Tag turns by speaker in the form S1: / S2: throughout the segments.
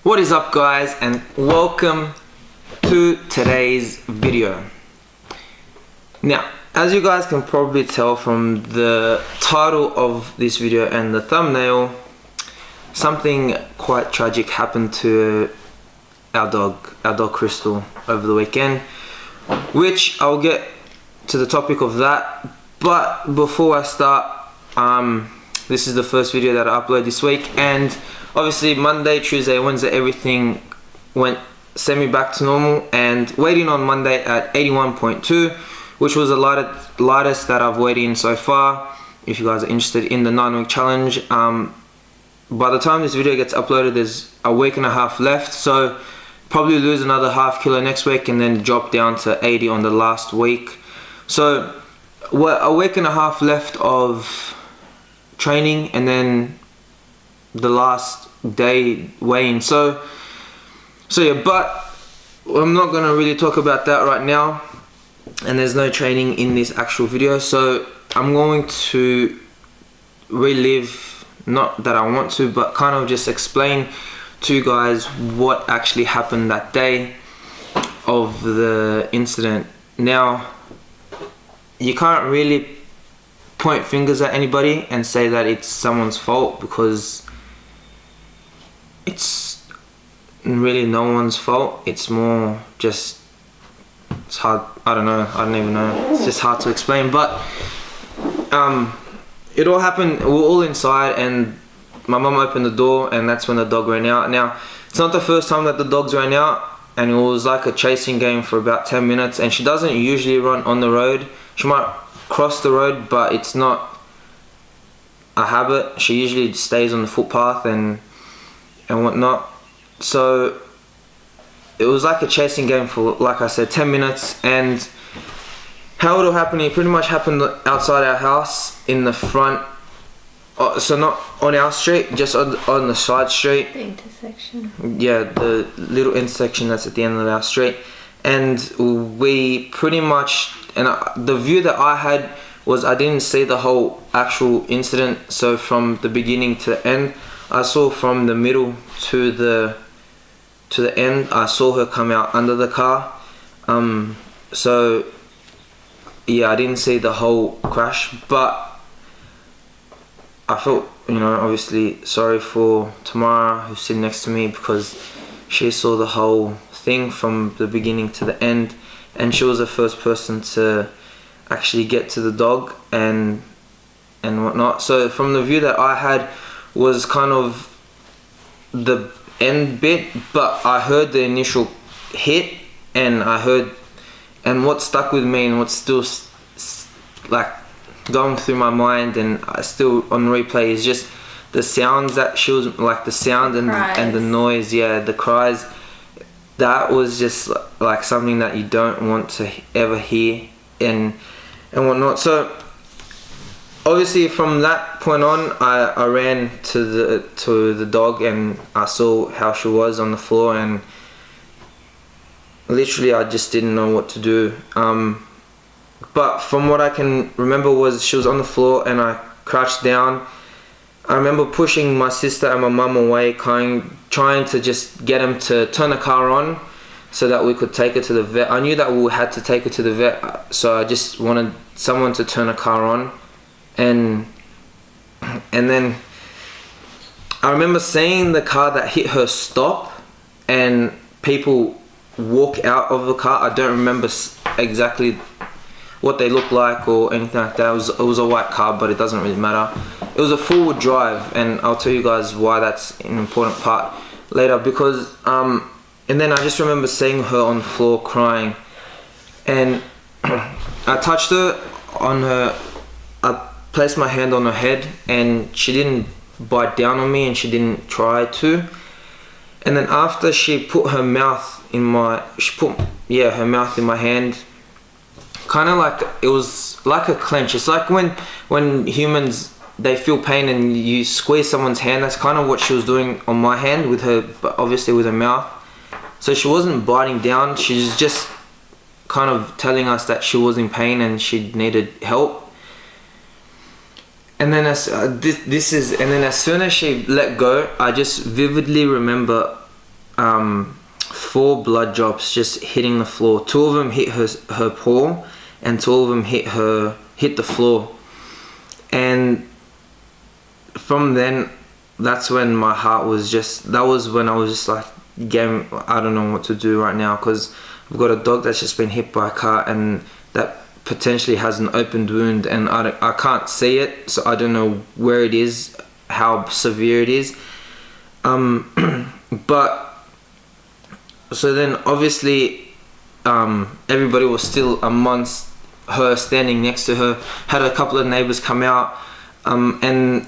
S1: What is up, guys, and welcome to today's video. Now, as you guys can probably tell from the title of this video and the thumbnail, something quite tragic happened to our dog Crystal over the weekend, which I'll get to the topic of that. But before I start, this is the first video that I upload this week, and obviously Monday, Tuesday, Wednesday, everything went semi back to normal, and weighed in on Monday at 81.2, which was the lightest that I've weighed in so far. If you guys are interested in the 9-week challenge, by the time this video gets uploaded, there's a week and a half left, so probably lose another half kilo next week and then drop down to 80 on the last week. So we're a week and a half left of training, and then the last day weighing. So yeah, but I'm not gonna really talk about that right now, and there's no training in this actual video, so I'm going to relive, not that I want to, but kind of just explain to you guys what actually happened that day of the incident. Now, you can't really point fingers at anybody and say that it's someone's fault, because it's really no one's fault. It's more just, it's hard, I don't even know, it's just hard to explain. But it all happened, we were all inside, and my mum opened the door, and that's when the dog ran out. Now, it's not the first time that the dogs ran out, and it was like a chasing game for about 10 minutes, and she doesn't usually run on the road. She might cross the road, but it's not a habit. She usually stays on the footpath and whatnot. So it was like a chasing game for, like I said, 10 minutes. And how it all happened, it pretty much happened outside our house in the front, so not on our street, just on the side street, the intersection. Yeah, the little intersection that's at the end of our street. And we pretty much, and the view that I had was, I didn't see the whole actual incident. So from the beginning to the end, I saw from the middle to the end, I saw her come out under the car. So yeah, I didn't see the whole crash, but I felt, obviously sorry for Tamara, who's sitting next to me, because she saw the whole thing from the beginning to the end, and she was the first person to actually get to the dog and whatnot. So from the view that I had was kind of the end bit, but I heard the initial hit, and and what stuck with me, and what's still like going through my mind, and I still on replay, is just the sounds that she was, like the sound and the noise, yeah, the cries. That was just like something that you don't want to ever hear and whatnot. So obviously from that point on, I ran to the dog, and I saw how she was on the floor, and literally I just didn't know what to do. But from what I can remember was, she was on the floor and I crouched down. I remember pushing my sister and my mum away, trying to just get them to turn the car on so that we could take her to the vet. I knew that we had to take her to the vet, so I just wanted someone to turn the car on. And then I remember seeing the car that hit her stop, and people walk out of the car. I don't remember exactly what they look like or anything like that. It was a white car, but it doesn't really matter. It was a forward drive, and I'll tell you guys why that's an important part later, because and then I just remember seeing her on the floor crying, and I touched her on her, I placed my hand on her head, and she didn't bite down on me, and she didn't try to. And then after she put her mouth in my, her mouth in my hand, kind of like, it was like a clench. It's like when humans, they feel pain and you squeeze someone's hand. That's kind of what she was doing on my hand with her, but obviously with her mouth. So she wasn't biting down, she was just kind of telling us that she was in pain and she needed help. And then as soon as she let go, I just vividly remember 4 blood drops just hitting the floor. 2 of them hit her paw, and 2 of them hit the floor. And from then, that's when my heart was just, that was when I was just like, I don't know what to do right now, because I've got a dog that's just been hit by a car, and that potentially has an opened wound, and I can't see it, so I don't know where it is, how severe it is. But so then obviously everybody was still amongst her, standing next to her. Had a couple of neighbors come out, and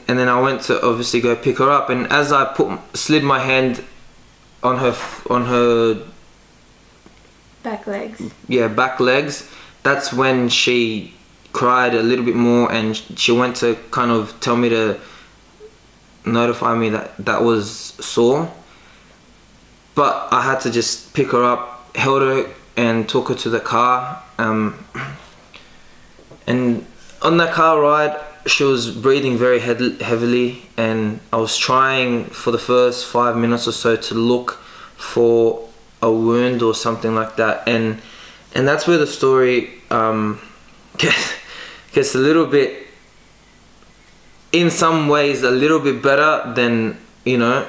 S1: then I went to obviously go pick her up, and as I slid my hand on her
S2: back legs.
S1: Yeah, back legs. That's when she cried a little bit more, and she went to kind of tell me to notify me that was sore. But I had to just pick her up, held her, and took her to the car. And on that car ride, she was breathing very heavily, and I was trying for the first 5 minutes or so to look for a wound or something like that. And that's where the story gets a little bit, in some ways, a little bit better than,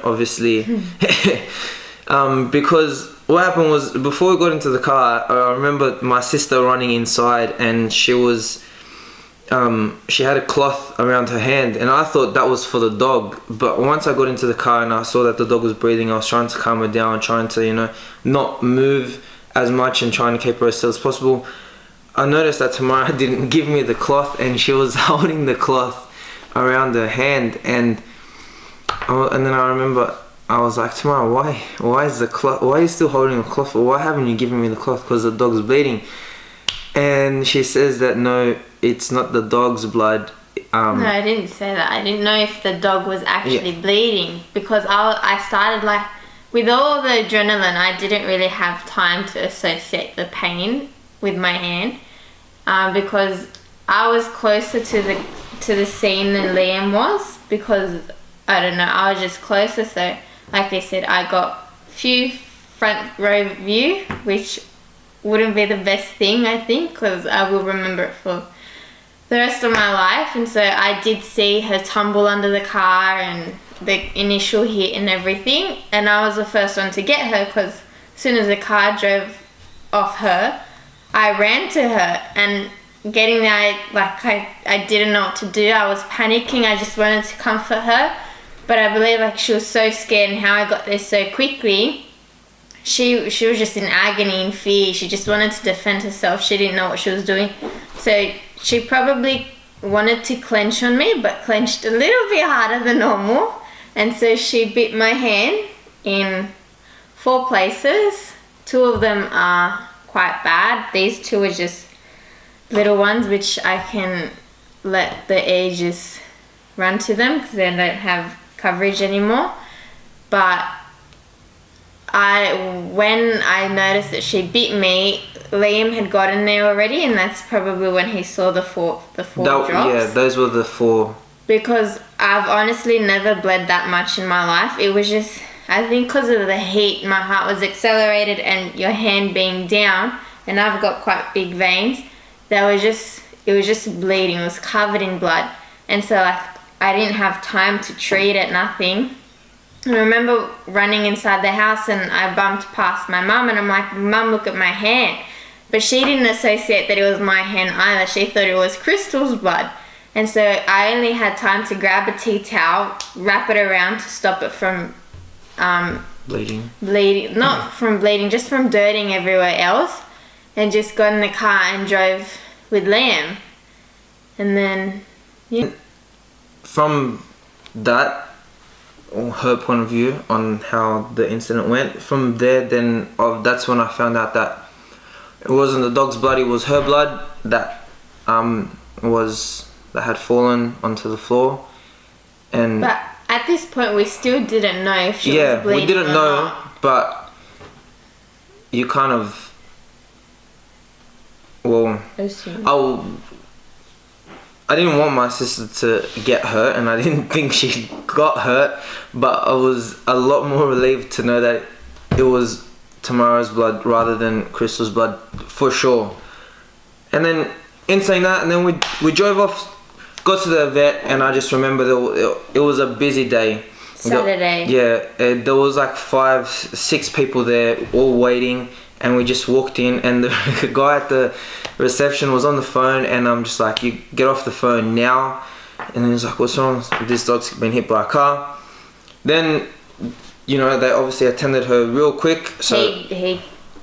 S1: obviously. Because what happened was, before we got into the car, I remember my sister running inside, and she had a cloth around her hand, and I thought that was for the dog. But once I got into the car and I saw that the dog was breathing, I was trying to calm her down, trying to, not move as much, and trying to keep her as still as possible. I noticed that Tamara didn't give me the cloth, and she was holding the cloth around her hand, and then I remember I was like, Tamara, why is the cloth? Why are you still holding the cloth? Or why haven't you given me the cloth? Because the dog's bleeding. And she says that no, it's not the dog's blood.
S2: No, I didn't say that. I didn't know if the dog was actually bleeding, because I started like, with all the adrenaline, I didn't really have time to associate the pain with my hand, because I was closer to the scene than Liam was, because I don't know, I was just closer. So like they said, I got few front row view, which wouldn't be the best thing, I think, because I will remember it for the rest of my life. And so I did see her tumble under the car and the initial hit and everything, and I was the first one to get her, because as soon as the car drove off her, I ran to her, and getting there, I didn't know what to do. I was panicking. I just wanted to comfort her, but I believe she was so scared, and how I got there so quickly, she was just in agony and fear. She just wanted to defend herself. She didn't know what she was doing, so she probably wanted to clench on me, but clenched a little bit harder than normal, and so she bit my hand in 4 places. 2 of them are quite bad. These 2 are just little ones, which I can let the ages run to them because they don't have coverage anymore. But when I noticed that she bit me, Liam had gotten there already, and that's probably when he saw the four drops.
S1: Yeah, those were the 4.
S2: Because I've honestly never bled that much in my life. It was just, I think because of the heat, my heart was accelerated, and your hand being down, and I've got quite big veins, it was just bleeding. It was covered in blood. And so I didn't have time to treat it, nothing. I remember running inside the house, and I bumped past my mum, and I'm like, Mum, look at my hand. But she didn't associate that it was my hand either. She thought it was Crystal's blood. And so I only had time to grab a tea towel, wrap it around to stop it from
S1: bleeding.
S2: Not from bleeding, just from dirting everywhere else, and just got in the car and drove with Liam. And then, yeah.
S1: From that, her point of view on how the incident went, from there, then that's when I found out that it wasn't the dog's blood, it was her blood that had fallen onto the floor. And
S2: but at this point, we still didn't know if she was bleeding.
S1: We didn't
S2: or
S1: know,
S2: not.
S1: but you kind of, I didn't want my sister to get hurt, and I didn't think she got hurt, but I was a lot more relieved to know that it was Tamara's blood rather than Crystal's blood for sure. And then in saying that, and then we drove off, got to the vet, and I just remember it was a busy day.
S2: Saturday.
S1: There was like 5-6 people there all waiting, and we just walked in, and the guy at the reception was on the phone, and I'm just like, you get off the phone now. And he was like, what's wrong? This dog's been hit by a car. Then, they obviously attended her real quick. So
S2: he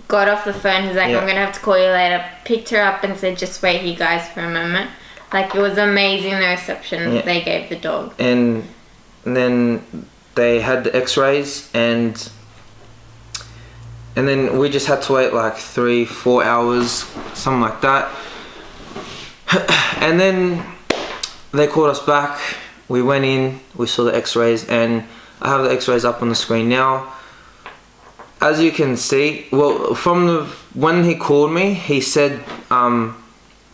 S2: got off the phone. He's like, I'm gonna have to call you later. Picked her up and said, just wait here, guys, for a moment. Like, it was amazing, the reception they gave the dog.
S1: And then they had the X-rays, and then we just had to wait like 3-4 hours, something like that. And then they called us back. We went in, we saw the X-rays, and I have the X-rays up on the screen now. As you can see, well, when he called me, he said, I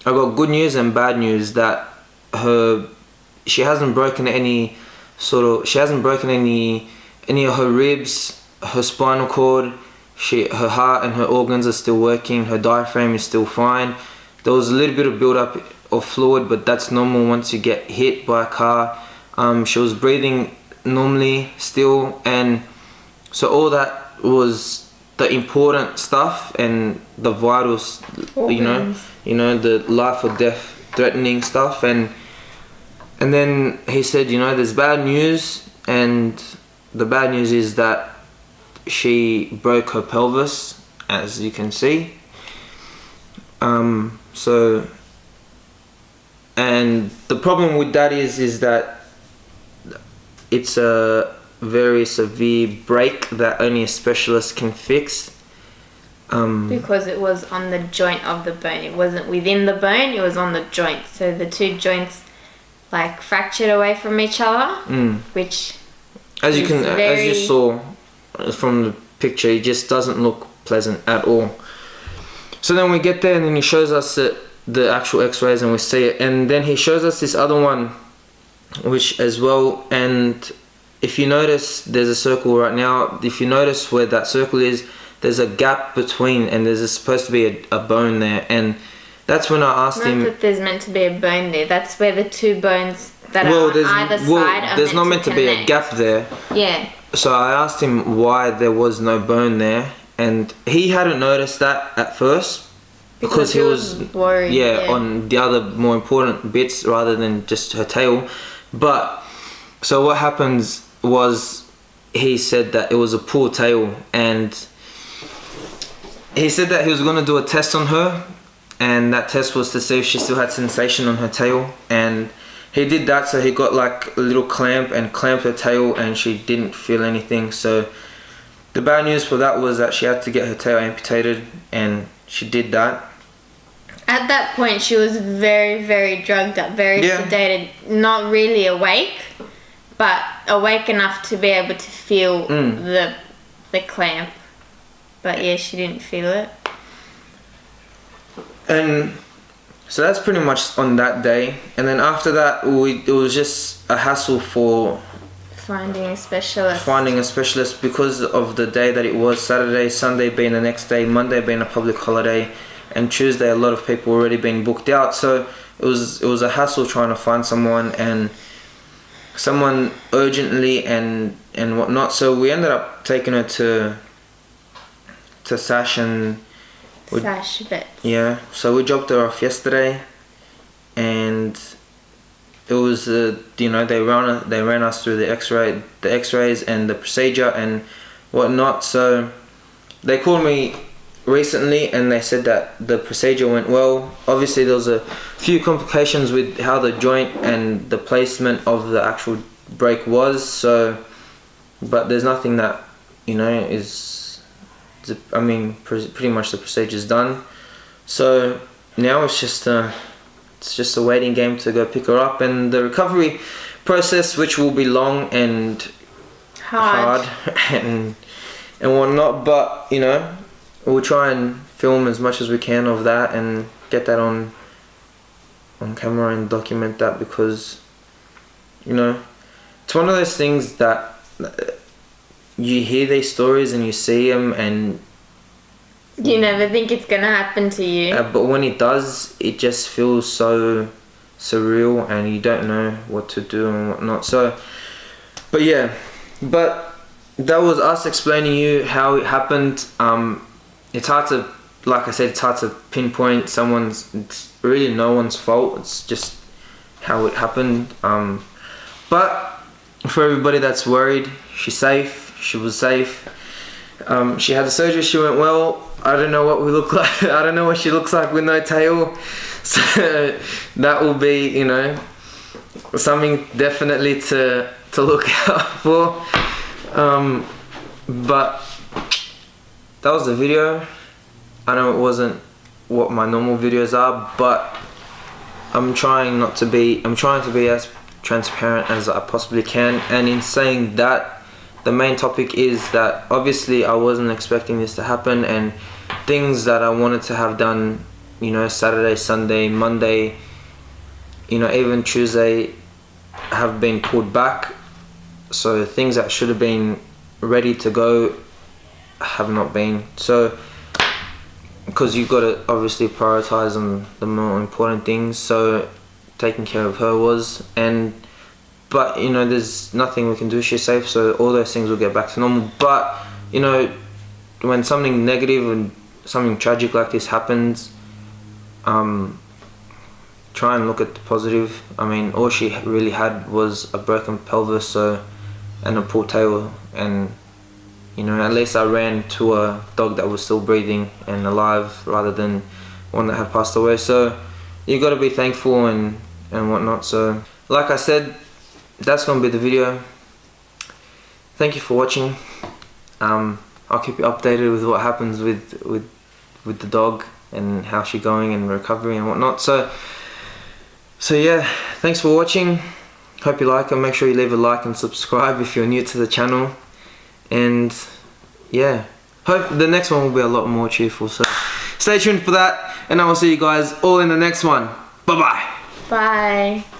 S1: got good news and bad news, that she hasn't broken any of her ribs, her spinal cord, her heart and her organs are still working, her diaphragm is still fine. There was a little bit of build-up of fluid, but that's normal once you get hit by a car. She was breathing normally still, and so all that was the important stuff and the vitals,
S2: organs.
S1: The life or death threatening stuff. And then he said, there's bad news, and the bad news is that she broke her pelvis, as you can see. And the problem with that is that it's a very severe break that only a specialist can fix.
S2: Because it was on the joint of the bone. It wasn't within the bone, it was on the joint. So the two joints like fractured away from each other, which
S1: as you saw from the picture, it just doesn't look pleasant at all. So then we get there, and then he shows us the actual X-rays, and we see it, and then he shows us this other one, which as well. And if you notice, there's a circle right now. If you notice where that circle is, there's a gap between, and there's supposed to be a bone there. And that's when I asked him.
S2: Not that there's meant to be a bone there. That's where the two bones that are on either side are
S1: there's not meant to be a gap there.
S2: Yeah.
S1: So I asked him why there was no bone there, and he hadn't noticed that at first because he was
S2: worried.
S1: Yeah, on the other more important bits rather than just her tail. But so what happens was, he said that it was a poor tail, and he said that he was going to do a test on her, and that test was to see if she still had sensation on her tail, and he did that. So he got like a little clamp and clamped her tail, and she didn't feel anything. So the bad news for that was that she had to get her tail amputated, and she did that.
S2: At that point, she was very, very drugged up, very sedated, not really awake, but awake enough to be able to feel the clamp. But yeah, she didn't feel it. And
S1: so that's pretty much on that day. And then after that, it was just a hassle for
S2: finding a specialist
S1: because of the day that it was. Saturday, Sunday being the next day, Monday being a public holiday, and Tuesday a lot of people already been booked out. So it was a hassle trying to find someone urgently and whatnot. So we ended up taking her to Sash and
S2: Sash Vets.
S1: Yeah, so we dropped her off yesterday, and it was they ran us through the X-rays and the procedure and whatnot. So they called me recently, and they said that the procedure went well. Obviously there was a few complications with how the joint and the placement of the actual break was, so but there's nothing that pretty much the procedure's done. So now it's just a waiting game to go pick her up, and the recovery process, which will be long and hard and whatnot, but we'll try and film as much as we can of that and get that on camera and document that, because it's one of those things that you hear these stories and you see them, and
S2: You never think it's gonna happen to you.
S1: but when it does, it just feels so surreal, and you don't know what to do and whatnot. So, but yeah, but that was us explaining you how it happened. It's hard to, like I said, it's hard to pinpoint it's really no one's fault. It's just how it happened. But for everybody that's worried, she's safe. She was safe. She had the surgery. She went well. I don't know what we look like. I don't know what she looks like with no tail. So that will be, you know, something definitely to look out for. But that was the video. I know it wasn't what my normal videos are, but I'm trying to be as transparent as I possibly can. And in saying that, the main topic is that obviously I wasn't expecting this to happen, and things that I wanted to have done, you know, Saturday, Sunday, Monday, you know, even Tuesday, have been pulled back. So things that should have been ready to go have not been. So because you've got to obviously prioritize on the more important things. So taking care of her was, but you know, there's nothing we can do. She's safe, so all those things will get back to normal. But you know, when something negative and something tragic like this happens, try and look at the positive. I mean, all she really had was a broken pelvis, and a pulled tail, and you know, at least I ran to a dog that was still breathing and alive rather than one that had passed away. So you got to be thankful and whatnot. So like I said, that's gonna be the video. Thank you for watching. I'll keep you updated with what happens with the dog and how she's going and recovery and whatnot. So yeah, thanks for watching. Hope you like it. Make sure you leave a like and subscribe if you're new to the channel. And yeah, hope the next one will be a lot more cheerful. So stay tuned for that, and I will see you guys all in the next one. Bye bye.
S2: Bye.